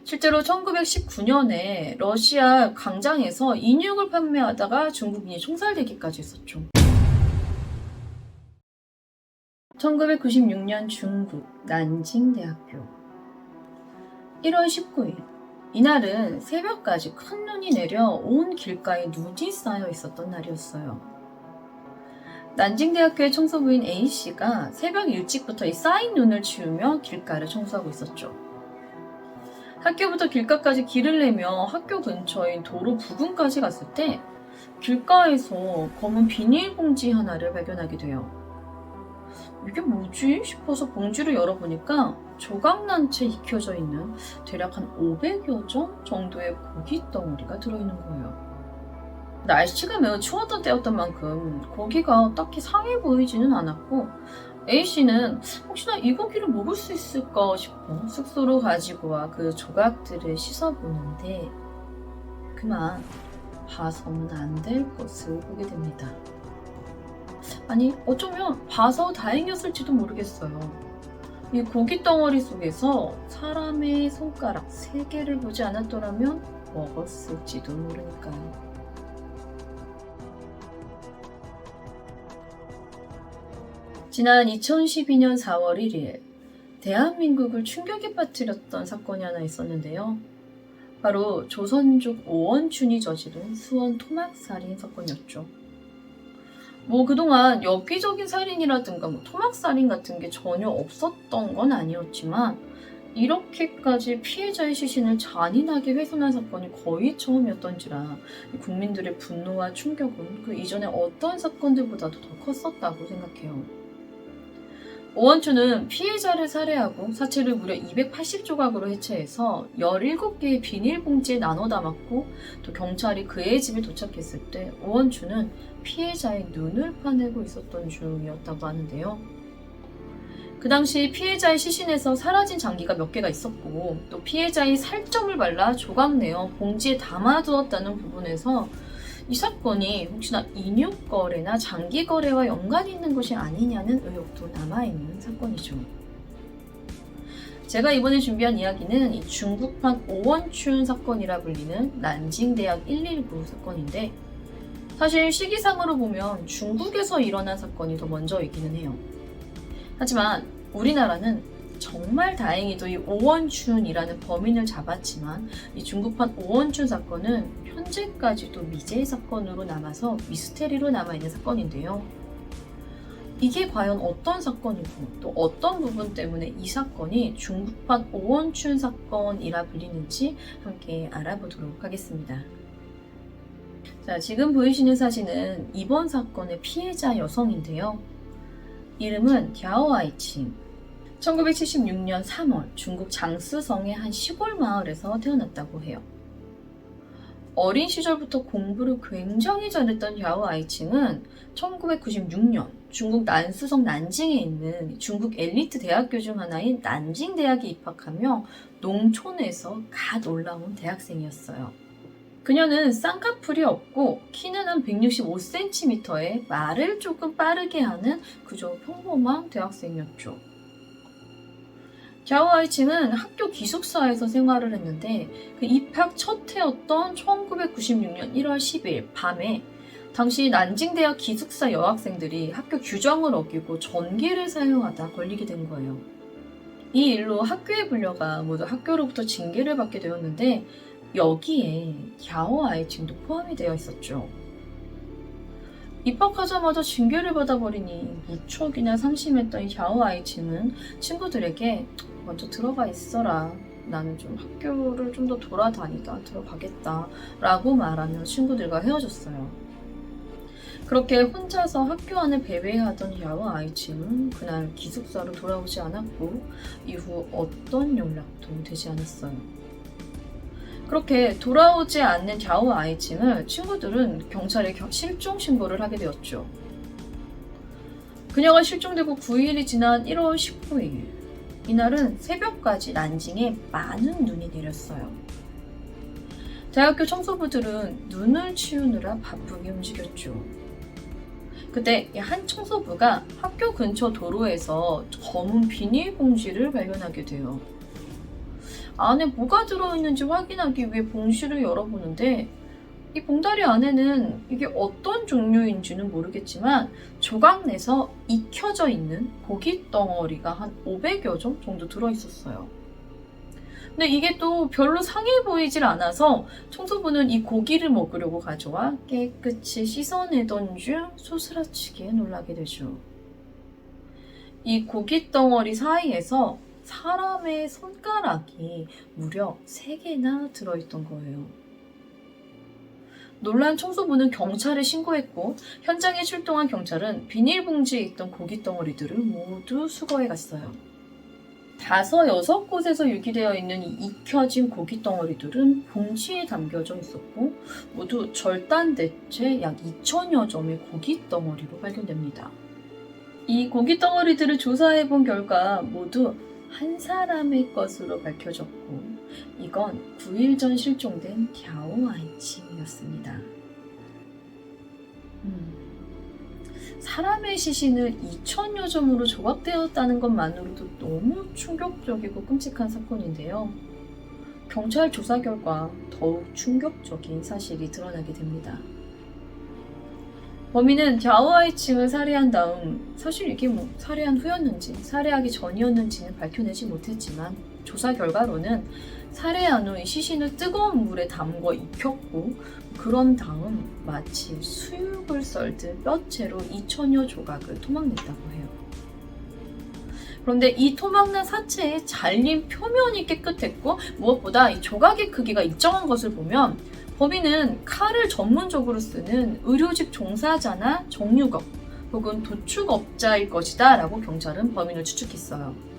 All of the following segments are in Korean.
실제로 1919년에 러시아 광장에서 인육을 판매하다가 중국인이 총살되기까지 했었죠. 1996년 중국 난징대학교 1월 19일 이날은 새벽까지 큰 눈이 내려 온 길가에 눈이 쌓여 있었던 날이었어요. 난징대학교의 청소부인 A씨가 새벽 일찍부터 이 쌓인 눈을 치우며 길가를 청소하고 있었죠. 학교부터 길가까지 길을 내며 학교 근처인 도로 부근까지 갔을 때 길가에서 검은 비닐봉지 하나를 발견하게 돼요. 이게 뭐지? 싶어서 봉지를 열어보니까 조각난 채 익혀져 있는 대략 한 500여 점 정도의 고기 덩어리가 들어있는 거예요. 날씨가 매우 추웠던 때였던 만큼 고기가 딱히 상해 보이지는 않았고 A씨는 혹시나 이 고기를 먹을 수 있을까 싶어 숙소로 가지고 와 그 조각들을 씻어보는데 그만 봐서는 안 될 것을 보게 됩니다. 아니 어쩌면 봐서 다행이었을지도 모르겠어요. 이 고기 덩어리 속에서 사람의 손가락 3개를 보지 않았더라면 먹었을지도 모르니까요. 지난 2012년 4월 1일 대한민국을 충격에 빠뜨렸던 사건이 하나 있었는데요. 바로 조선족 오원춘이 저지른 수원 토막살인 사건이었죠. 그동안 엽기적인 살인이라든가 토막살인 같은 게 전혀 없었던 건 아니었지만 이렇게까지 피해자의 시신을 잔인하게 훼손한 사건이 거의 처음이었던지라 국민들의 분노와 충격은 그 이전의 어떤 사건들보다도 더 컸었다고 생각해요. 오원춘은 피해자를 살해하고 사체를 무려 280조각으로 해체해서 17개의 비닐봉지에 나눠 담았고 또 경찰이 그의 집에 도착했을 때 오원춘은 피해자의 눈을 파내고 있었던 중이었다고 하는데요. 그 당시 피해자의 시신에서 사라진 장기가 몇 개가 있었고 또 피해자의 살점을 발라 조각내어 봉지에 담아두었다는 부분에서 이 사건이 혹시나 인육거래나 장기거래와 연관이 있는 것이 아니냐는 의혹도 남아있는 사건이죠. 제가 이번에 준비한 이야기는 이 중국판 오원춘 사건이라 불리는 난징대학 119 사건인데 사실 시기상으로 보면 중국에서 일어난 사건이 더 먼저이기는 해요. 하지만 우리나라는 정말 다행히도 이 오원춘이라는 범인을 잡았지만 이 중국판 오원춘 사건은 현재까지도 미제 사건으로 남아서 미스테리로 남아있는 사건인데요. 이게 과연 어떤 사건이고 또 어떤 부분 때문에 이 사건이 중국판 오원춘 사건이라 불리는지 함께 알아보도록 하겠습니다. 자, 지금 보이시는 사진은 이번 사건의 피해자 여성인데요. 이름은 갸오아이칭. 1976년 3월 중국 장쑤성의 한 시골 마을에서 태어났다고 해요. 어린 시절부터 공부를 굉장히 잘했던 갸오아이칭은 1996년 중국 난수성 난징에 있는 중국 엘리트 대학교 중 하나인 난징대학에 입학하며 농촌에서 갓 올라온 대학생이었어요. 그녀는 쌍꺼풀이 없고 키는 한 165cm에 말을 조금 빠르게 하는 그저 평범한 대학생이었죠. 갸오아이칭은 학교 기숙사에서 생활을 했는데 그 입학 첫 해였던 1996년 1월 10일 밤에 당시 난징대학 기숙사 여학생들이 학교 규정을 어기고 전기를 사용하다 걸리게 된 거예요. 이 일로 학교에 불려가 모두 학교로부터 징계를 받게 되었는데 여기에 갸오아이칭도 포함이 되어 있었죠. 입학하자마자 징계를 받아버리니 무척이나 상심했던 갸오아이칭은 친구들에게 먼저 들어가 있어라. 나는 좀 학교를 좀 더 돌아다니다 들어가겠다 라고 말하며 친구들과 헤어졌어요. 그렇게 혼자서 학교 안을 배회하던 갸오아이칭은 그날 기숙사로 돌아오지 않았고 이후 어떤 연락도 되지 않았어요. 그렇게 돌아오지 않는 갸오아이칭을 친구들은 경찰에 실종 신고를 하게 되었죠. 그녀가 실종되고 9일이 지난 1월 19일 이날은 새벽까지 난징에 많은 눈이 내렸어요. 대학교 청소부들은 눈을 치우느라 바쁘게 움직였죠. 그때 한 청소부가 학교 근처 도로에서 검은 비닐봉지를 발견하게 돼요. 안에 뭐가 들어있는지 확인하기 위해 봉지를 열어보는데 이 봉다리 안에는 이게 어떤 종류인지는 모르겠지만 조각 내서 익혀져 있는 고기 덩어리가 한 500여 점 정도 들어있었어요. 근데 이게 또 별로 상해 보이질 않아서 청소부는 이 고기를 먹으려고 가져와 깨끗이 씻어내던 중 소스라치게 놀라게 되죠. 이 고기 덩어리 사이에서 사람의 손가락이 무려 3개나 들어있던 거예요. 놀란 청소부는 경찰에 신고했고 현장에 출동한 경찰은 비닐봉지에 있던 고기 덩어리들을 모두 수거해 갔어요. 5, 6곳에서 유기되어 있는 이 익혀진 고기 덩어리들은 봉지에 담겨져 있었고 모두 절단대체 약 2,000여 점의 고기 덩어리로 발견됩니다. 이 고기 덩어리들을 조사해 본 결과 모두 한 사람의 것으로 밝혀졌고 이건 9일 전 실종된 갸오 아이칭이었습니다. 사람의 시신을 2,000여 점으로 조각되었다는 것만으로도 너무 충격적이고 끔찍한 사건인데요. 경찰 조사 결과 더욱 충격적인 사실이 드러나게 됩니다. 범인은 갸오 아이칭을 살해한 다음 사실 이게 살해한 후였는지 살해하기 전이었는지는 밝혀내지 못했지만 조사 결과로는 살해한 후 시신을 뜨거운 물에 담궈 익혔고 그런 다음 마치 수육을 썰듯 뼈채로 2,000여 조각을 토막냈다고 해요. 그런데 이 토막난 사체의 잘린 표면이 깨끗했고 무엇보다 이 조각의 크기가 일정한 것을 보면 범인은 칼을 전문적으로 쓰는 의료직 종사자나 정육업 혹은 도축업자일 것이다 라고 경찰은 범인을 추측했어요.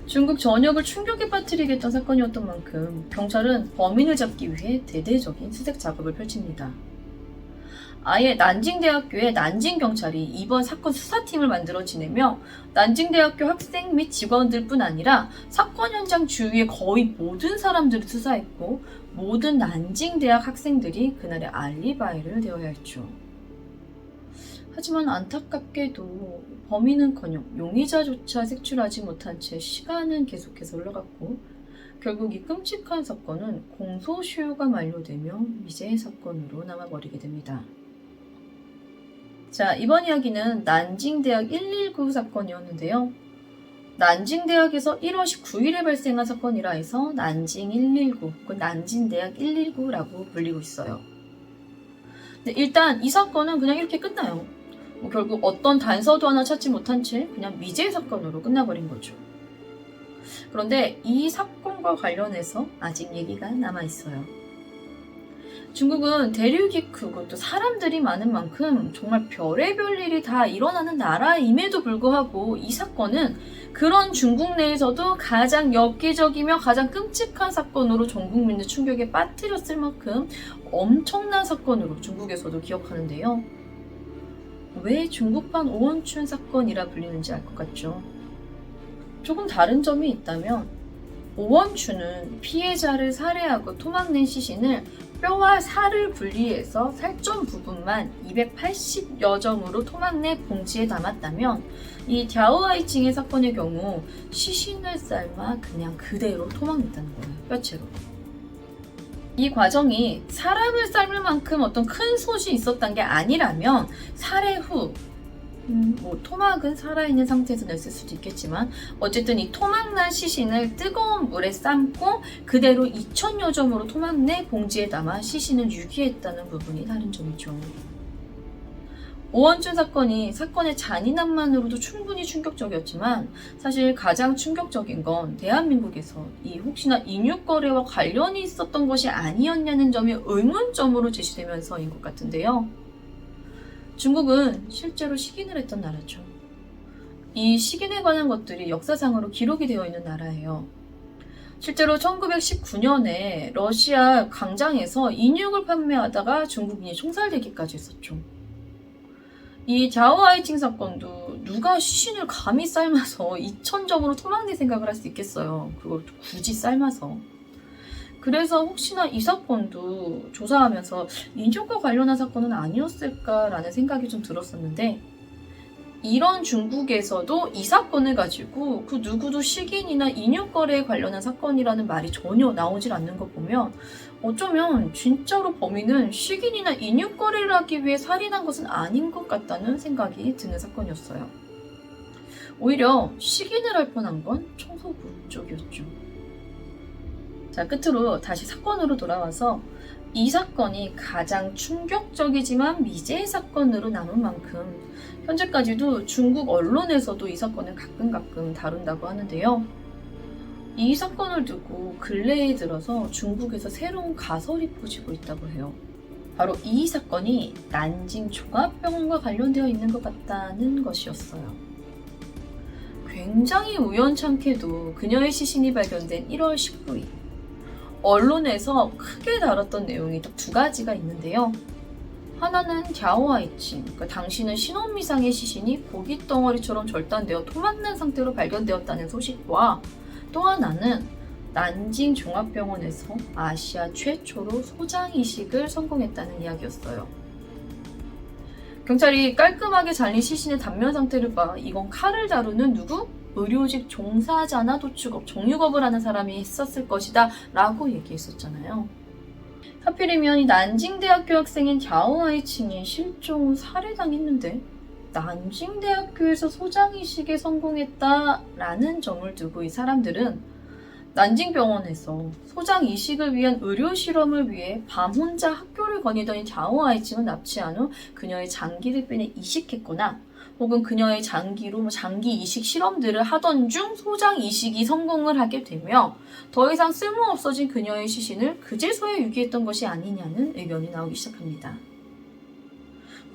중국 전역을 충격에 빠뜨리게 했던 사건이었던 만큼 경찰은 범인을 잡기 위해 대대적인 수색 작업을 펼칩니다. 아예 난징대학교의 난징경찰이 이번 사건 수사팀을 만들어 지내며 난징대학교 학생 및 직원들뿐 아니라 사건 현장 주위의 거의 모든 사람들을 수사했고 모든 난징대학 학생들이 그날의 알리바이를 되어야 했죠. 하지만 안타깝게도 범인은커녕 용의자조차 색출하지 못한 채 시간은 계속해서 흘러갔고 결국 이 끔찍한 사건은 공소시효가 만료되며 미제의 사건으로 남아버리게 됩니다. 자, 이번 이야기는 난징대학 119 사건이었는데요. 난징대학에서 1월 19일에 발생한 사건이라 해서 난징 119, 혹은 난징대학 119라고 불리고 있어요. 근데 일단 이 사건은 그냥 이렇게 끝나요. 결국 어떤 단서도 하나 찾지 못한 채 그냥 미제 사건으로 끝나버린 거죠. 그런데 이 사건과 관련해서 아직 얘기가 남아있어요. 중국은 대륙이 크고 또 사람들이 많은 만큼 정말 별의별 일이 다 일어나는 나라임에도 불구하고 이 사건은 그런 중국 내에서도 가장 엽기적이며 가장 끔찍한 사건으로 전 국민을 충격에 빠뜨렸을 만큼 엄청난 사건으로 중국에서도 기억하는데요. 왜 중국판 오원춘 사건이라 불리는지 알 것 같죠? 조금 다른 점이 있다면 오원춘은 피해자를 살해하고 토막낸 시신을 뼈와 살을 분리해서 살점 부분만 280여 점으로 토막내 봉지에 담았다면 이 갸오아이칭의 사건의 경우 시신을 삶아 그냥 그대로 토막냈다는 거예요. 뼈채로. 이 과정이 사람을 삶을 만큼 어떤 큰 솥이 있었던 게 아니라면 살해 후 토막은 살아있는 상태에서 냈을 수도 있겠지만 어쨌든 이 토막난 시신을 뜨거운 물에 삶고 그대로 2,000여 점으로 토막내 봉지에 담아 시신을 유기했다는 부분이 다른 점이죠. 오원춘 사건이 사건의 잔인함만으로도 충분히 충격적이었지만 사실 가장 충격적인 건 대한민국에서 이 혹시나 인육거래와 관련이 있었던 것이 아니었냐는 점이 의문점으로 제시되면서인 것 같은데요. 중국은 실제로 식인을 했던 나라죠. 이 식인에 관한 것들이 역사상으로 기록이 되어 있는 나라예요. 실제로 1919년에 러시아 광장에서 인육을 판매하다가 중국인이 총살되기까지 했었죠. 이 갸오아이칭 사건도 누가 시신을 감히 삶아서 2,000점으로 토막낼 생각을 할 수 있겠어요. 그걸 굳이 삶아서. 그래서 혹시나 이 사건도 조사하면서 인육과 관련한 사건은 아니었을까라는 생각이 좀 들었었는데 이런 중국에서도 이 사건을 가지고 그 누구도 식인이나 인육거래에 관련한 사건이라는 말이 전혀 나오질 않는 거 보면 어쩌면 진짜로 범인은 식인이나 인육거래를 하기 위해 살인한 것은 아닌 것 같다는 생각이 드는 사건이었어요. 오히려 식인을 할 뻔한 건 청소부 쪽이었죠. 자, 끝으로 다시 사건으로 돌아와서 이 사건이 가장 충격적이지만 미제의 사건으로 남은 만큼 현재까지도 중국 언론에서도 이 사건을 가끔 다룬다고 하는데요. 이 사건을 두고 근래에 들어서 중국에서 새로운 가설이 퍼지고 있다고 해요. 바로 이 사건이 난징 종합병원과 관련되어 있는 것 같다는 것이었어요. 굉장히 우연찮게도 그녀의 시신이 발견된 1월 19일 언론에서 크게 다뤘던 내용이 딱 두 가지가 있는데요. 하나는 갸오하이칭, 그러니까 당신은 신혼미상의 시신이 고기 덩어리처럼 절단되어 토막난 상태로 발견되었다는 소식과 또 하나는 난징 종합병원에서 아시아 최초로 소장 이식을 성공했다는 이야기였어요. 경찰이 깔끔하게 잘린 시신의 단면 상태를 봐 이건 칼을 다루는 누구? 의료직 종사자나 도축업, 정육업을 하는 사람이 했었을 것이다 라고 얘기했었잖아요. 하필이면 이 난징대학교 학생인 갸오하이칭이 실종 후 살해당했는데 난징대학교에서 소장이식에 성공했다라는 점을 두고 이 사람들은 난징병원에서 소장이식을 위한 의료실험을 위해 밤 혼자 학교를 거니던 이 갸오하이칭을 납치한 후 그녀의 장기를 빼내 이식했거나 혹은 그녀의 장기로 장기 이식 실험들을 하던 중 소장 이식이 성공을 하게 되며 더 이상 쓸모없어진 그녀의 시신을 그제서야 유기했던 것이 아니냐는 의견이 나오기 시작합니다.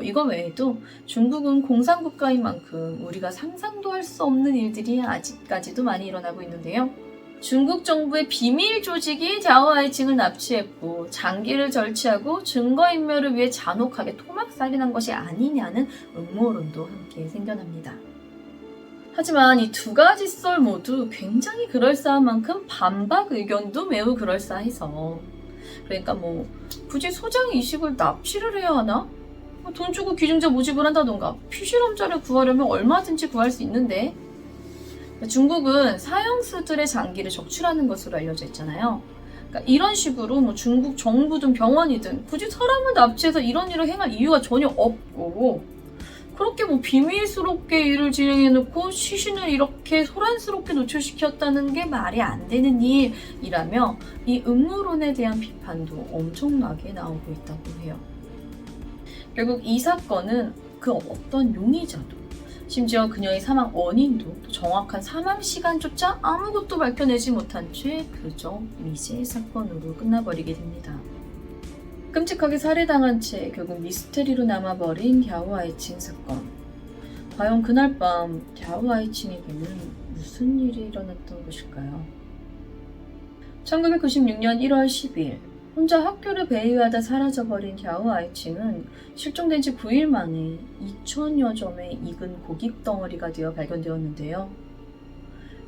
이거 외에도 중국은 공산국가인 만큼 우리가 상상도 할 수 없는 일들이 아직까지도 많이 일어나고 있는데요. 중국 정부의 비밀 조직이 갸오하이칭을 납치했고 장기를 절취하고 증거인멸을 위해 잔혹하게 토막살인한 것이 아니냐는 음모론도 함께 생겨납니다. 하지만 이 두 가지 썰 모두 굉장히 그럴싸한 만큼 반박 의견도 매우 그럴싸해서 그러니까 굳이 소장 이식을 납치를 해야 하나? 돈 주고 기증자 모집을 한다던가 피실험자를 구하려면 얼마든지 구할 수 있는데 중국은 사형수들의 장기를 적출하는 것으로 알려져 있잖아요. 그러니까 이런 식으로 중국 정부든 병원이든 굳이 사람을 납치해서 이런 일을 행할 이유가 전혀 없고 그렇게 비밀스럽게 일을 진행해놓고 시신을 이렇게 소란스럽게 노출시켰다는 게 말이 안 되는 일이라며 이 음모론에 대한 비판도 엄청나게 나오고 있다고 해요. 결국 이 사건은 그 어떤 용의자도 심지어 그녀의 사망 원인도 또 정확한 사망 시간조차 아무것도 밝혀내지 못한 채 그저 미제 사건으로 끝나버리게 됩니다. 끔찍하게 살해당한 채 결국 미스테리로 남아버린 갸오하이칭 사건. 과연 그날 밤 갸오하이칭에게는 무슨 일이 일어났던 것일까요? 1996년 1월 10일 혼자 학교를 배회하다 사라져버린 갸오하이칭은 실종된 지 9일 만에 2,000여 점의 익은 고깃 덩어리가 되어 발견되었는데요.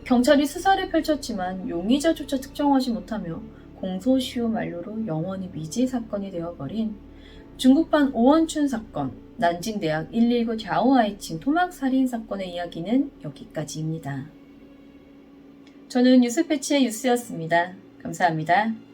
경찰이 수사를 펼쳤지만 용의자조차 특정하지 못하며 공소시효 만료로 영원히 미제 사건이 되어버린 중국판 오원춘 사건, 난징대학 119 갸오하이칭 토막살인 사건의 이야기는 여기까지입니다. 저는 뉴스패치의 유스였습니다. 감사합니다.